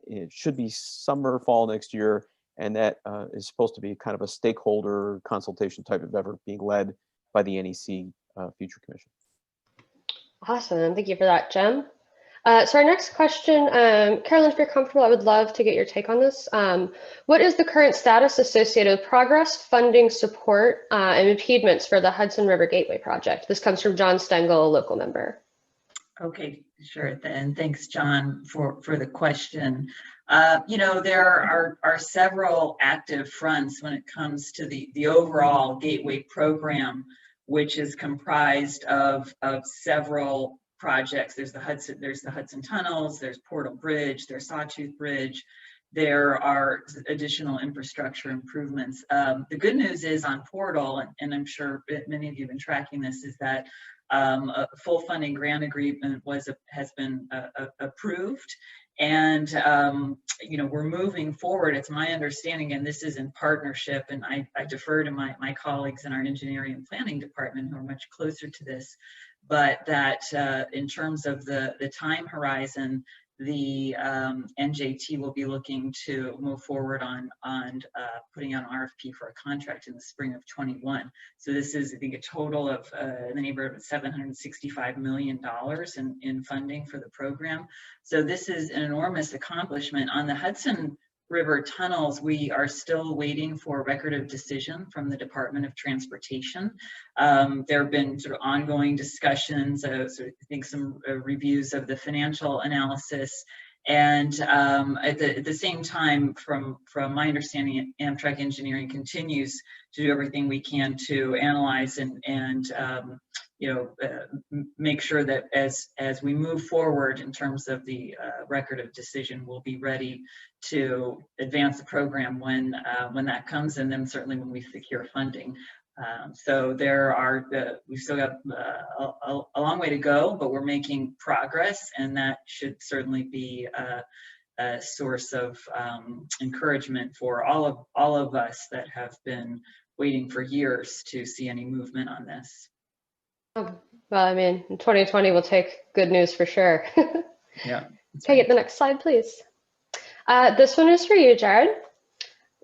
It should be summer, fall next year. And that is supposed to be kind of a stakeholder consultation type of effort being led by the NEC Future Commission. Awesome. Thank you for that, Jim. So our next question, Caroline, if you're comfortable, I would love to get your take on this. What is the current status associated with progress, funding, support, and impediments for the Hudson River Gateway project? This comes from John Stengel, a local member. Okay, sure. Then thanks, John, for the question. You know, there are several active fronts when it comes to the overall Gateway program, which is comprised of several projects. There's the Hudson Tunnels, there's Portal Bridge, there's Sawtooth Bridge. There are additional infrastructure improvements. The good news is on Portal, and I'm sure many of you have been tracking this, is that a full funding grant agreement has been approved, and you know, we're moving forward. It's my understanding, and this is in partnership, and I defer to my colleagues in our engineering and planning department who are much closer to this, but that in terms of the time horizon, the NJT will be looking to move forward on putting out an RFP for a contract in the spring of 21. So this is, I think, a total of in the neighborhood of $765 million in funding for the program. So this is an enormous accomplishment. On the Hudson River tunnels, we are still waiting for a record of decision from the Department of Transportation. There have been sort of ongoing discussions, I think some reviews of the financial analysis, and at the same time, from my understanding, Amtrak Engineering continues to do everything we can to analyze and make sure that as we move forward in terms of the record of decision, we'll be ready to advance the program when that comes, and then certainly when we secure funding. So we've still got a long way to go, but we're making progress, and that should certainly be a source of encouragement for all of us that have been waiting for years to see any movement on this. Oh, well, I mean, 2020 will take good news for sure. Yeah. Can I get the next slide, please? This one is for you, Jared.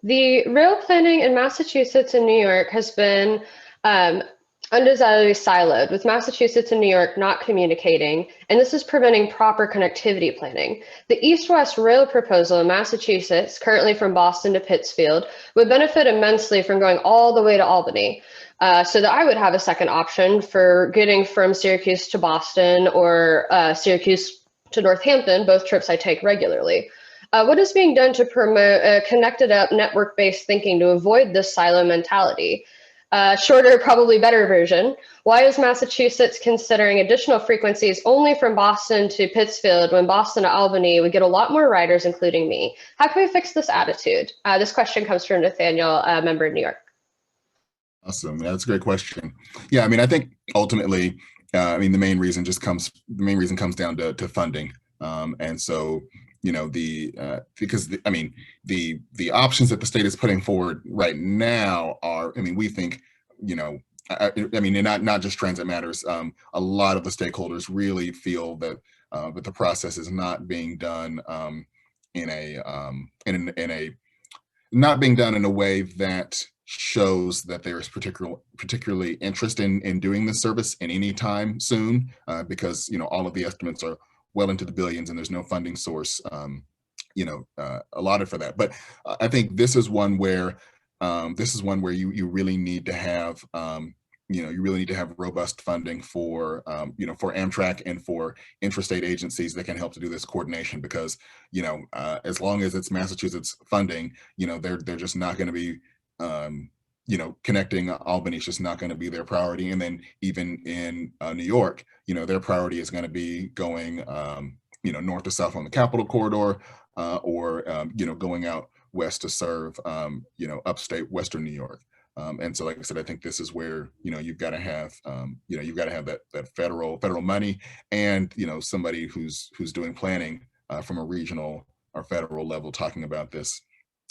The rail planning in Massachusetts and New York has been undeservedly siloed, with Massachusetts and New York not communicating, and this is preventing proper connectivity planning. The east-west rail proposal in Massachusetts, currently from Boston to Pittsfield, would benefit immensely from going all the way to Albany, so that I would have a second option for getting from Syracuse to Boston or Syracuse to Northampton, both trips I take regularly. What is being done to promote a connected up network-based thinking to avoid this silo mentality? Shorter, probably better version. Why is Massachusetts considering additional frequencies only from Boston to Pittsfield when Boston to Albany would get a lot more riders, including me? How can we fix this attitude? This question comes from Nathaniel, a member of New York. Awesome. Yeah, that's a great question. Yeah, I mean, I think ultimately, the main reason comes down to funding. And so, the options that the state is putting forward right now are, we think, and not just TransitMatters. A lot of the stakeholders really feel that that the process is not being done in a way that shows that there is particularly interest in doing this service in any time soon, because all of the estimates are well into the billions and there's no funding source allotted for that. But I think this is one where you really need to have robust funding for for Amtrak and for intrastate agencies that can help to do this coordination, because as long as it's Massachusetts funding, they're just not going to be connecting Albany is just not going to be their priority. And then even in New York, their priority is going to be going, north to south on the Capitol Corridor, or going out west to serve, upstate Western New York. And so, like I said, I think this is where you've got to have, that federal money, and somebody who's doing planning from a regional or federal level talking about this.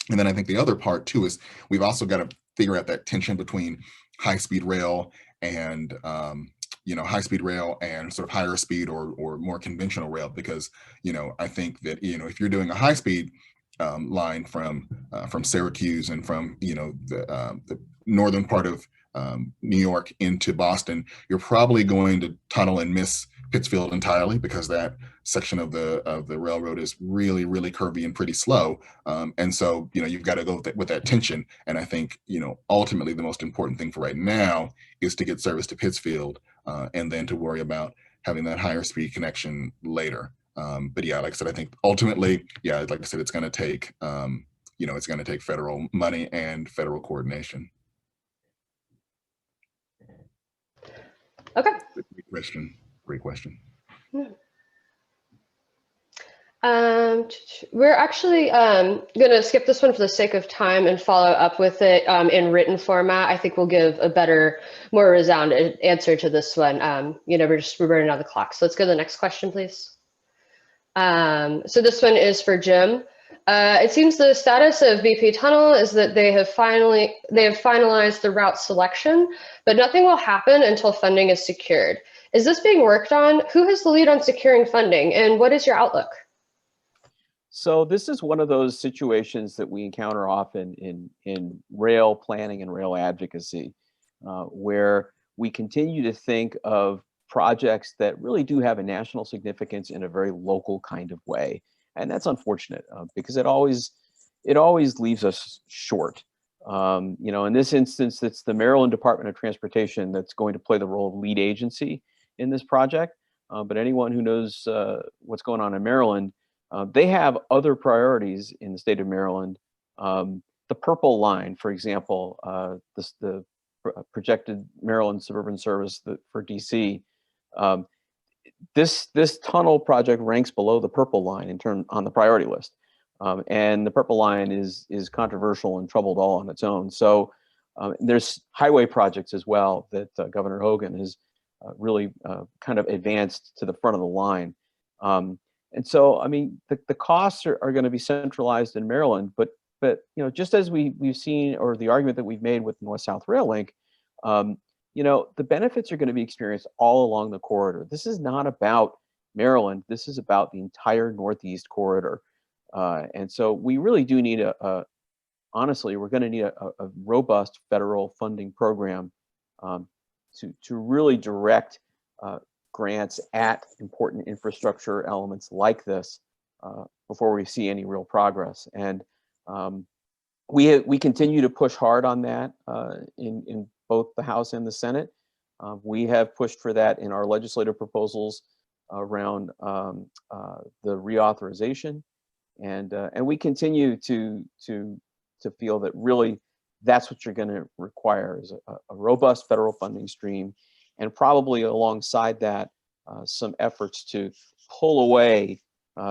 And then I think the other part too is we've also got to figure out that tension between high-speed rail and sort of higher speed or more conventional rail, because I think that if you're doing a high-speed line from Syracuse and from the northern part of New York into Boston, you're probably going to tunnel and miss Pittsfield entirely, because that section of the railroad is really, really curvy and pretty slow. And so, you've got to go with that tension. And I think, ultimately the most important thing for right now is to get service to Pittsfield, and then to worry about having that higher speed connection later. But yeah, like I said, I think ultimately, like I said, it's going to take, it's going to take federal money and federal coordination. Okay. Great question. We're actually going to skip this one for the sake of time and follow up with it in written format. I think we'll give a better, more resounding answer to this one. We're burning out the clock. So let's go to the next question, please. So this one is for Jim. It seems the status of BP Tunnel is that they have finalized the route selection, but nothing will happen until funding is secured. Is this being worked on? Who has the lead on securing funding, and what is your outlook? So this is one of those situations that we encounter often in rail planning and rail advocacy, where we continue to think of projects that really do have a national significance in a very local kind of way. And that's unfortunate because it always leaves us short. In this instance, it's the Maryland Department of Transportation that's going to play the role of lead agency in this project. But anyone who knows what's going on in Maryland, they have other priorities in the state of Maryland. The Purple Line, for example, the projected Maryland suburban service for DC. This tunnel project ranks below the Purple Line on the priority list. And the Purple Line is controversial and troubled all on its own. So there's highway projects as well that Governor Hogan has really kind of advanced to the front of the line. And so, I mean, the costs are going to be centralized in Maryland, but just as we've seen, or the argument that we've made with North-South Rail Link, the benefits are going to be experienced all along the corridor. This is not about Maryland. This is about the entire Northeast corridor. And so we really do need honestly, we're going to need a robust federal funding program to really direct grants at important infrastructure elements like this before we see any real progress. And we continue to push hard on that in both the House and the Senate. We have pushed for that in our legislative proposals around the reauthorization, and we continue to feel that really that's what you're going to require is a robust federal funding stream, and probably alongside that some efforts to pull away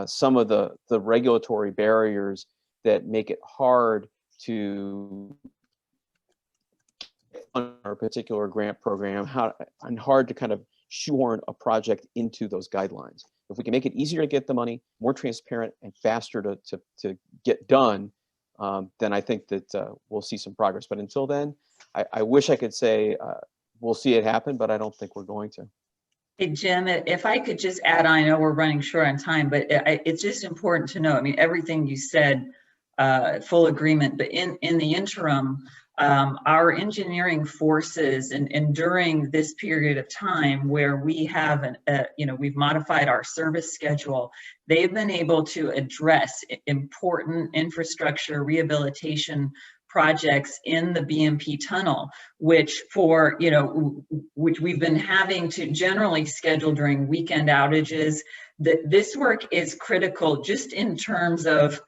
some of the regulatory barriers that make it hard to fund our particular grant program, and hard to kind of shoehorn a project into those guidelines. If we can make it easier to get the money, more transparent and faster to get done, then I think that we'll see some progress. But until then, I wish I could say we'll see it happen, but I don't think we're going to. Hey, Jim, if I could just add on, I know we're running short on time, but it's just important to know, I mean, everything you said, full agreement, but in the interim, our engineering forces, and during this period of time where we have we've modified our service schedule, they've been able to address important infrastructure rehabilitation projects in the BMP tunnel, which we've been having to generally schedule during weekend outages. This work is critical just in terms of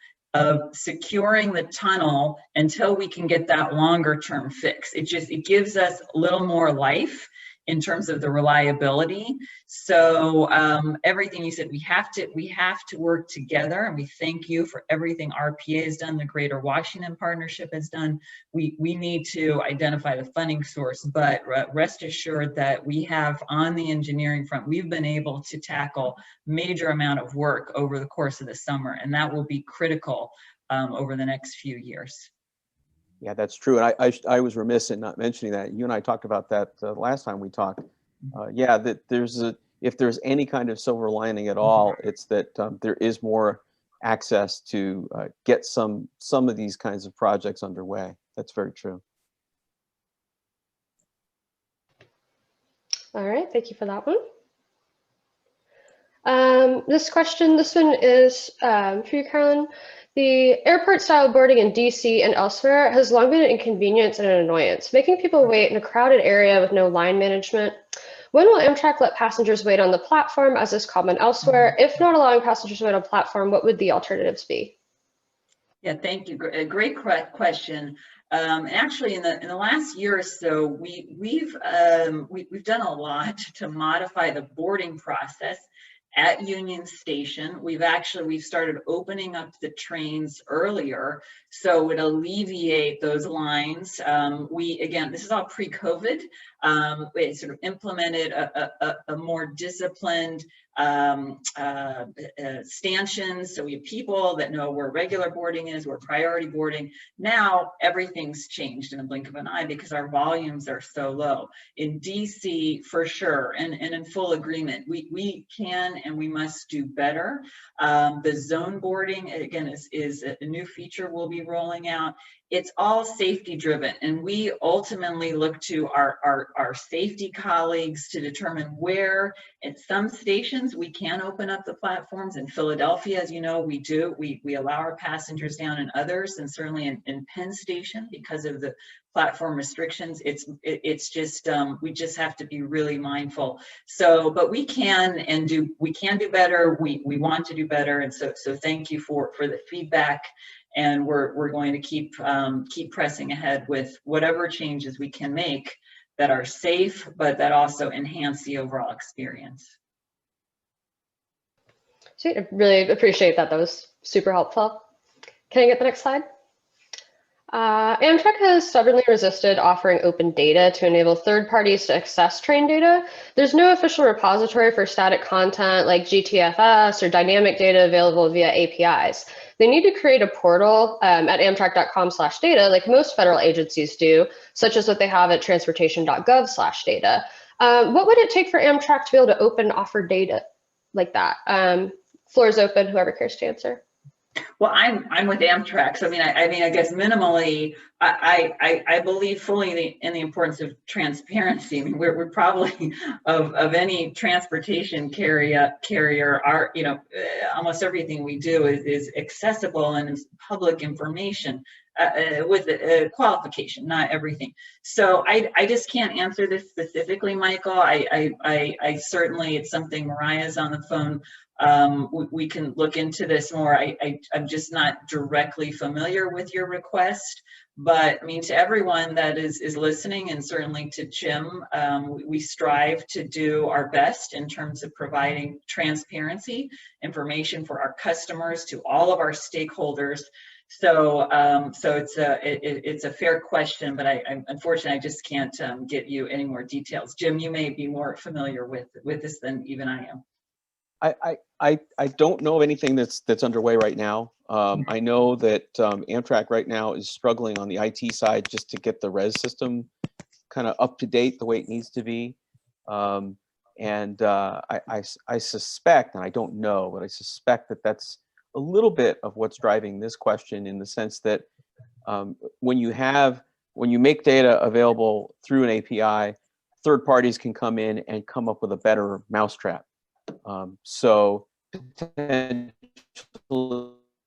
securing the tunnel until we can get that longer term fix. It gives us a little more life in terms of the reliability. So everything you said, we have to work together, and we thank you for everything RPA has done, the Greater Washington Partnership has done. We need to identify the funding source, but rest assured that we have, on the engineering front, we've been able to tackle major amount of work over the course of the summer, and that will be critical over the next few years. Yeah, that's true. And I was remiss in not mentioning that. You and I talked about that last time we talked. Yeah, that if there's any kind of silver lining at all, it's that there is more access to get some of these kinds of projects underway. That's very true. All right, thank you for that one. This one is for you, Carolyn. The airport-style boarding in DC and elsewhere has long been an inconvenience and an annoyance, making people wait in a crowded area with no line management. When will Amtrak let passengers wait on the platform, as is common elsewhere? If not allowing passengers to wait on the platform, what would the alternatives be? Yeah, thank you. A great question. Actually, in the last year or so, we've done a lot to modify the boarding process at Union Station. We've started opening up the trains earlier, so it would alleviate those lines. Again, this is all pre-COVID, We sort of implemented a more disciplined stanchions. So we have people that know where regular boarding is, where priority boarding. Now everything's changed in a blink of an eye because our volumes are so low. In DC, for sure, and in full agreement, we can and we must do better. The zone boarding, again, is a new feature we'll be rolling out. It's all safety driven, and we ultimately look to our safety colleagues to determine where. At some stations we can open up the platforms. In Philadelphia, as you know, we do. We allow our passengers down, in others, and certainly in Penn Station, because of the platform restrictions, it's just we just have to be really mindful. So, but we can do better. We want to do better, and so thank you for the feedback. And we're going to keep pressing ahead with whatever changes we can make that are safe, but that also enhance the overall experience. Sweet. I really appreciate that. That was super helpful. Can I get the next slide? Amtrak has stubbornly resisted offering open data to enable third parties to access train data. There's no official repository for static content like GTFS or dynamic data available via APIs. They need to create a portal at amtrak.com/data like most federal agencies do, such as what they have at transportation.gov/data. What would it take for Amtrak to be able to offer data like that? Floor is open, whoever cares to answer. Well, I'm with Amtrak. So I mean, I guess minimally, I believe fully in the importance of transparency. I mean, we're probably of any transportation carrier, our almost everything we do is accessible and is public information with a qualification, not everything. So I just can't answer this specifically, Michael. I certainly, it's something Mariah's on the phone. We can look into this more. I'm just not directly familiar with your request, but I mean, to everyone that is listening, and certainly to Jim, we strive to do our best in terms of providing transparency, information for our customers, to all of our stakeholders. So, it's a fair question, but unfortunately I just can't get you any more details. Jim, you may be more familiar with this than even I am. I don't know of anything that's underway right now. I know that Amtrak right now is struggling on the IT side just to get the res system kind of up to date the way it needs to be. And I suspect, and I don't know, but I suspect that that's a little bit of what's driving this question, in the sense that when you make data available through an API, third parties can come in and come up with a better mousetrap. So potentially,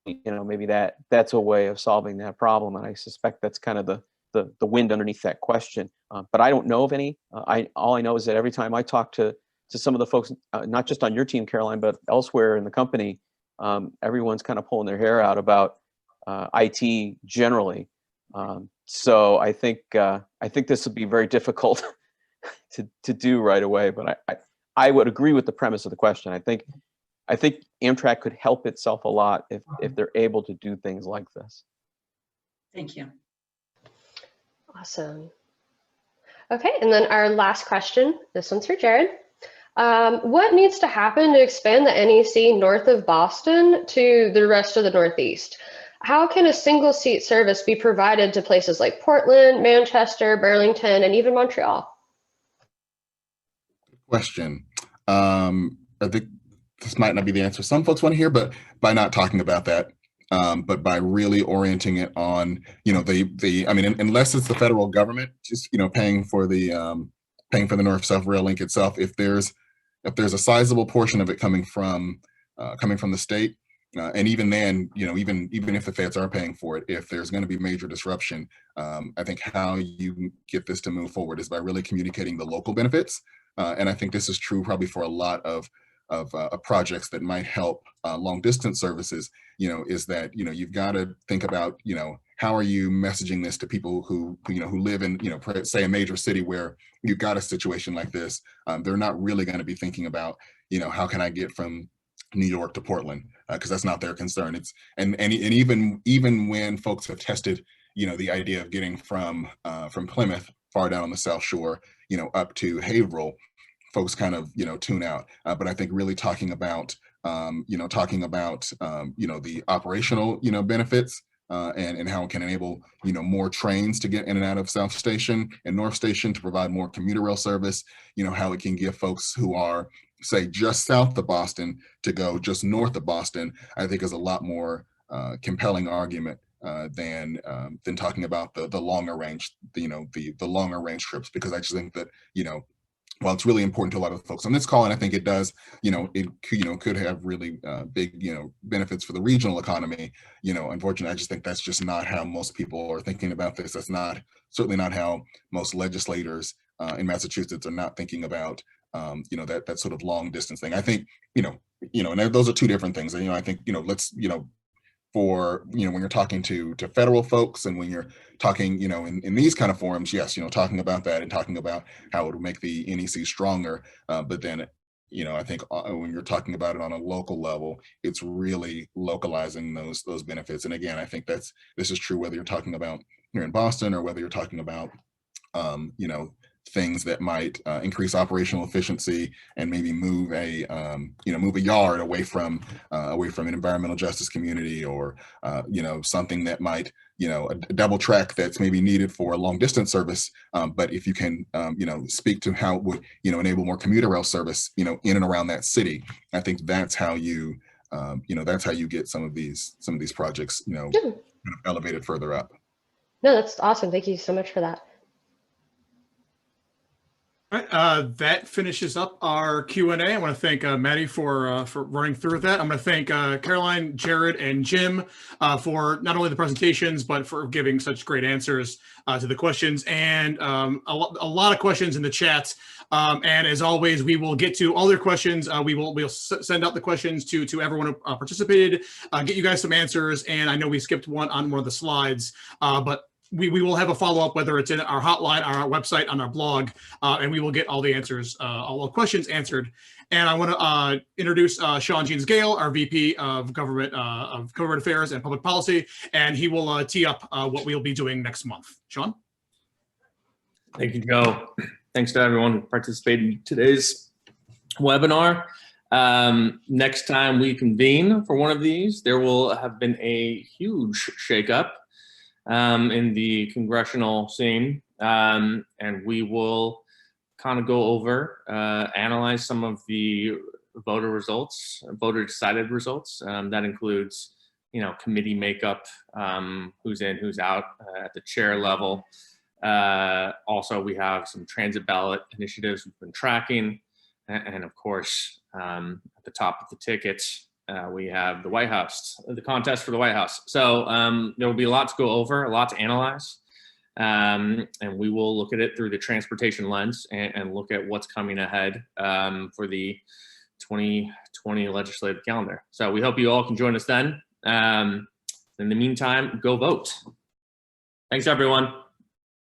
maybe that's a way of solving that problem, and I suspect that's kind of the wind underneath that question. But I don't know of any. All I know is that every time I talk to some of the folks, not just on your team, Caroline, but elsewhere in the company, everyone's kind of pulling their hair out about IT generally. So I think this would be very difficult to do right away. But I would agree with the premise of the question. I think Amtrak could help itself a lot if they're able to do things like this. Thank you. Awesome. Okay, and then our last question, this one's for Jared. What needs to happen to expand the NEC north of Boston to the rest of the Northeast? How can a single seat service be provided to places like Portland, Manchester, Burlington, and even Montreal? Question. I think this might not be the answer some folks want to hear, but by not talking about that, but by really orienting it on, I mean, unless it's the federal government just, paying for the North-South Rail Link itself, if there's a sizable portion of it coming from the state, and even then, even if the feds are paying for it, if there's going to be major disruption, I think how you get this to move forward is by really communicating the local benefits. And I think this is true probably for a lot of projects that might help long distance services, is that, you've got to think about, how are you messaging this to people who live in, say a major city where you've got a situation like this. They're not really going to be thinking about, how can I get from New York to Portland? Because that's not their concern. And even when folks have tested, the idea of getting from Plymouth far down on the South Shore, up to Haverhill, folks kind of, tune out. But I think really talking about, the operational, benefits, and how it can enable, more trains to get in and out of South Station and North Station to provide more commuter rail service, how it can give folks who are, say, just south of Boston to go just north of Boston, I think is a lot more compelling argument than talking about the longer range, the longer range trips, because I just think that, while it's really important to a lot of folks on this call, and I think it does, it could have really big, benefits for the regional economy. Unfortunately, I just think that's just not how most people are thinking about this. That's certainly not how most legislators in Massachusetts are not thinking about, that sort of long distance thing. I think, and those are two different things. And, I think, let's, for, when you're talking to federal folks and when you're talking, in these kind of forums, yes, talking about that and talking about how it would make the NEC stronger. But then, I think when you're talking about it on a local level, it's really localizing those benefits. And again, I think this is true whether you're talking about here in Boston or whether you're talking about, things that might increase operational efficiency and maybe move a yard away from an environmental justice community, or something that might, a double track that's maybe needed for a long distance service. But if you can speak to how it would enable more commuter rail service in and around that city, I think that's how you get some of these projects kind of elevated further up. No, that's awesome. Thank you so much for that. All right, that finishes up our Q&A. I want to thank Madi for running through that. I'm going to thank Caroline, Jared, and Jim for not only the presentations, but for giving such great answers to the questions, and a lot of questions in the chat. And as always, we will get to all their questions. We'll send out the questions to everyone who participated, get you guys some answers. And I know we skipped one on one of the slides, but we will have a follow-up, whether it's in our hotline, on our website, on our blog, and we will get all the answers, all the questions answered. And I want to introduce Sean Jeans Gale, our VP of Government Affairs and Public Policy, and he will tee up what we'll be doing next month. Sean? Thank you, Joe. Thanks to everyone who participated in today's webinar. Next time we convene for one of these, there will have been a huge shakeup in the congressional scene, and we will kind of go over, analyze some of the voter decided results. That includes, committee makeup, who's in, who's out at the chair level. Also, we have some transit ballot initiatives we've been tracking, and of course, at the top of the tickets, we have the White House, the contest for the White House. So there will be a lot to go over, a lot to analyze, and we will look at it through the transportation lens and look at what's coming ahead for the 2020 legislative calendar. So we hope you all can join us then. In the meantime, go vote. Thanks, everyone.